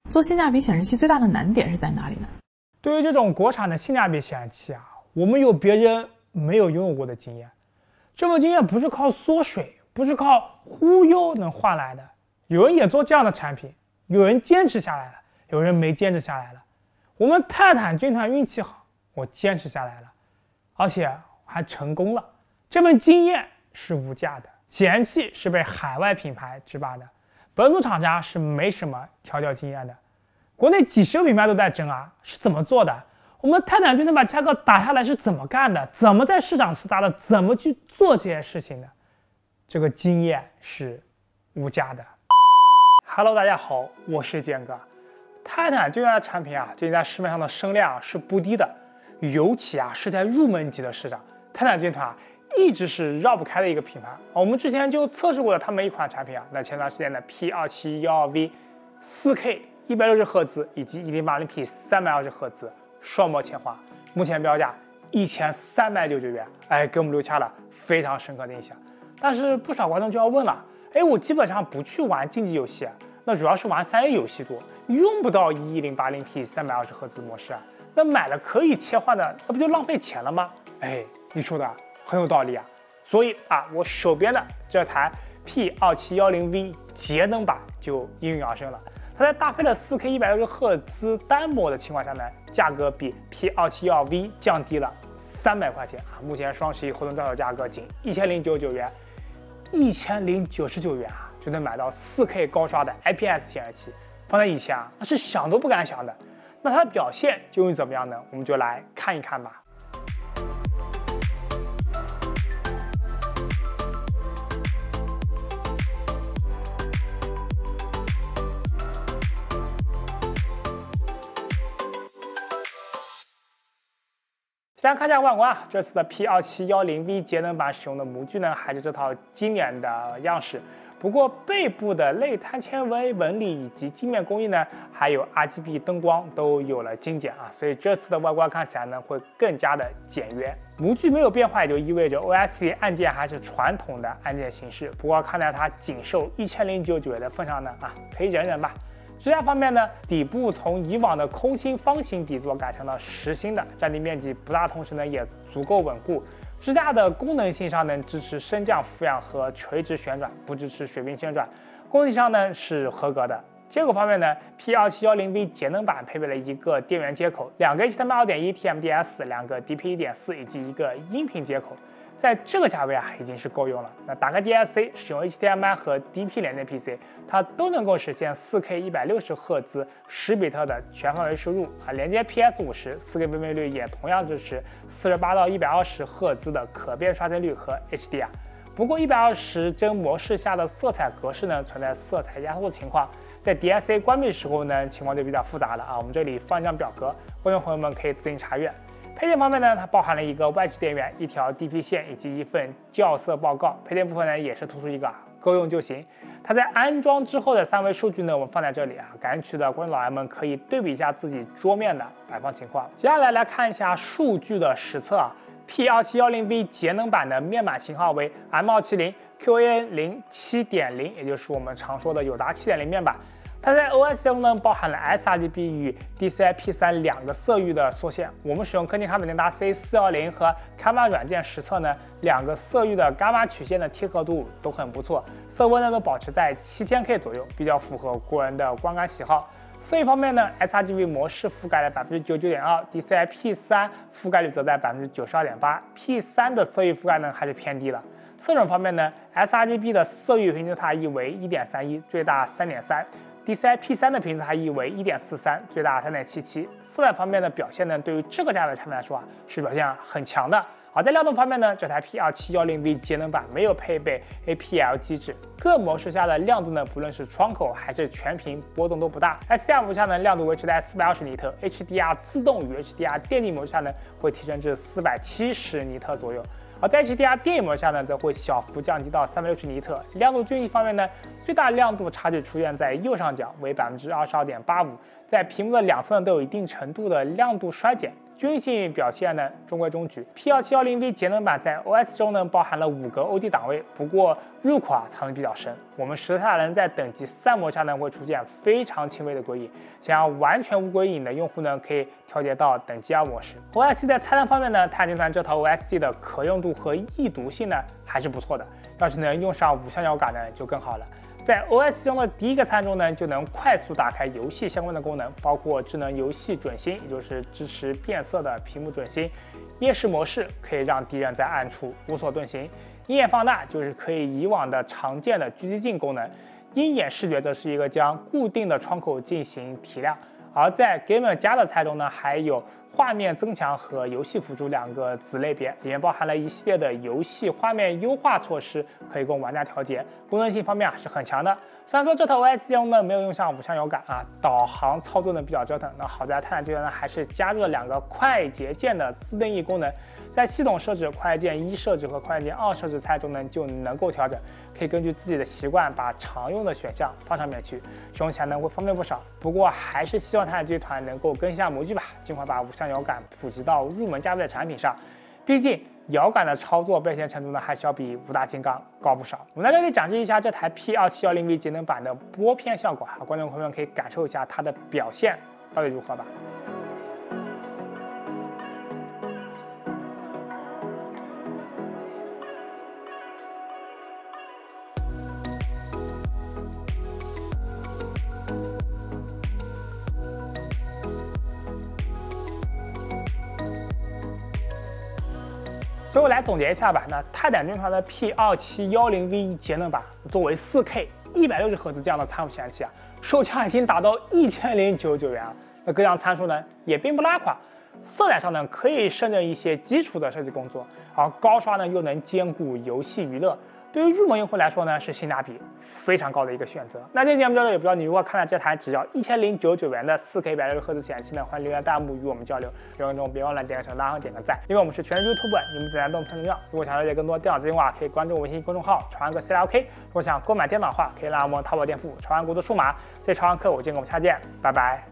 做性价比显示器最大的难点是在哪里呢？对于这种国产的性价比显示器啊，我们有别人没有拥有过的经验。这份经验不是靠缩水，不是靠忽悠能换来的。有人也做这样的产品，有人坚持下来了，有人没坚持下来了。我们泰坦军团运气好，我坚持下来了，而且还成功了。这份经验是无价的。显示器是被海外品牌制霸的，本土厂家是没什么调教经验的。国内几十个品牌都在争啊，是怎么做的？我们泰坦军团把价格打下来是怎么干的？怎么在市场厮杀的？怎么去做这些事情的？这个经验是无价的。Hello， 大家好，我是建哥。泰坦军团的产品啊，最近在市面上的声量是不低的，尤其啊是在入门级的市场，泰坦军团一直是绕不开的一个品牌。我们之前就测试过的他们一款产品啊，那前段时间的 P2712V 4K 160赫兹以及 1080P 320赫兹双模前画，目前标价1399元，给我们留下了非常深刻的印象。但是不少观众就要问了，我基本上不去玩竞技游戏，那主要是玩3A 游戏多，用不到 1080P 320赫兹模式啊，那买了可以切换的，那不就浪费钱了吗？你说的很有道理啊。所以啊，我手边的这台 P2710V 节能版就应运而生了。它在搭配了 4K 160赫兹单模的情况下呢，价格比 P2712V 降低了300块钱啊！目前双11活动到手价格仅1099元，1099元啊就能买到 4K 高刷的 IPS 显示器。放在以前啊，那是想都不敢想的。那它的表现究竟怎么样呢？我们就来看一看吧。先看一下外观啊，这次的 P2710V 节能版使用的模具呢，还是这套经典的样式。不过背部的类碳纤维纹理以及镜面工艺呢，还有 RGB 灯光都有了精简啊，所以这次的外观看起来呢会更加的简约。模具没有变化，也就意味着 OSD 按键还是传统的按键形式。不过看在它仅售1099元的份上呢，可以忍忍吧。支架方面呢，底部从以往的空心方形底座改成了实心的，占地面积不大，同时呢也足够稳固。支架的功能性上能支持升降俯仰和垂直旋转，不支持水平旋转。功能性上呢是合格的。接口方面呢 ，P2710V 节能版配备了一个电源接口，2个 HDMI 2.1 TMDS， 2个 DP 1.4以及一个音频接口。在这个价位已经是够用了。那打开 DSC， 使用 HDMI 和 DP 连接 PC， 它都能够实现 4K 160赫兹10比特的全范围输入连接 PS50 4K 分辨率也同样支持48到120赫兹的可变刷新率和 HDR。不过120帧模式下的色彩格式呢存在色彩压缩的情况，在 DSC 关闭时候呢情况就比较复杂了我们这里放一张表格，观众朋友们可以自行查阅。配件方面呢，它包含了一个外置电源、一条 DP 线以及一份校色报告。配件部分呢也是突出一个够用就行。它在安装之后的3维数据呢，我们放在这里感兴趣的观众老爷们可以对比一下自己桌面的摆放情况。接下来看一下数据的实测P2710V 节能版的面板型号为 M270 QAN0 7.0， 也就是我们常说的友达 7.0 面板。它在 OS 中呢包含了 sRGB 与 DCI P3 2个色域的缩限。我们使用科尼卡美能达 C410 和 Gamma 软件实测呢，2个色域的 Gamma 曲线的贴合度都很不错，色温呢都保持在7000K 左右，比较符合国人的观感喜好。色域方面呢 ，sRGB 模式覆盖了 99.2%， DCI P3 覆盖率则在 92.8%， P3 的色域覆盖呢还是偏低了。色准方面呢 ，sRGB 的色域平均差异为 1.31， 最大 3.3。DCI P3 的平均差异为 1.43， 最大 3.77。色彩方面的表现呢，对于这个价位的产品来说是表现很强的。而在亮度方面呢，这台 P2710V 节能版没有配备 APL 机制，各模式下的亮度呢，不论是窗口还是全屏波动都不大。SDR 模式下呢，亮度维持在420尼特；HDR 自动与 HDR 电竞模式下呢，会提升至470尼特左右。而在 HDR 电影模式下呢，则会小幅降低到360尼特。亮度均匀方面呢，最大亮度差距出现在右上角为 22.85%， 在屏幕的两侧呢都有一定程度的亮度衰减。均性表现呢中规中矩。P2710V 节能版在 OS 中呢包含了5个 OD 档位，不过入口藏得比较深，我们时态能在等级3模下呢会出现非常轻微的归隐，想要完全无归隐的用户呢可以调节到等级2模式。OS 在菜单方面呢，碳晶团这套 OSD 的可用度和易读性呢还是不错的，要是能用上无向摇杆呢就更好了。在 OS 中的第一个餐中呢，就能快速打开游戏相关的功能，包括智能游戏准星，也就是支持变色的屏幕准星；夜视模式可以让敌人在暗处无所遁形；鹰眼放大就是可以以往的常见的狙击镜功能；鹰眼视觉则是一个将固定的窗口进行提亮。而在 Gamer 加的菜中呢，还有画面增强和游戏辅助2个子类别，里面包含了一系列的游戏画面优化措施，可以供玩家调节，功能性方面是很强的。虽然说这套 OS 中呢没有用上无向摇杆导航操作呢比较折腾，那好在泰坦集团呢还是加入了2个快捷键的自定义功能，在系统设置、快捷键1设置和快捷键2设置菜中呢就能够调整，可以根据自己的习惯把常用的选项放上面去，使用起来呢会方便不少。不过还是希望泰坦集团能够更新下模具吧，尽快把无向摇杆普及到入门价位的产品上，毕竟摇杆的操作便携程度呢，还是要比五大金刚高不少。我们在这里展示一下这台 P2710V 节能版的拨片效果观众朋友们可以感受一下它的表现到底如何吧。最后来总结一下吧，那泰坦军团的 P2710V 节能版作为 4K 160赫兹这样的参数显示器售价已经达到1099元那各项参数呢也并不拉垮，色彩上呢可以胜任一些基础的设计工作，而高刷呢又能兼顾游戏娱乐，对于入门用户来说呢是性价比非常高的一个选择。那这期节目到这里，也不知道你如何看待这台只要1099元的 4K 160赫兹显示器呢？欢迎留言弹幕与我们交流。留言中别忘了点个小拉和点个赞，因为我们是全职 YouTuber， 你们点赞动不动重要。如果想了解更多电脑资讯的话，可以关注微信公众号潮玩哥 CLK。如果想购买电脑的话，可以来我们淘宝店铺潮玩国的数码。这潮玩课我见过，我们下见，拜拜。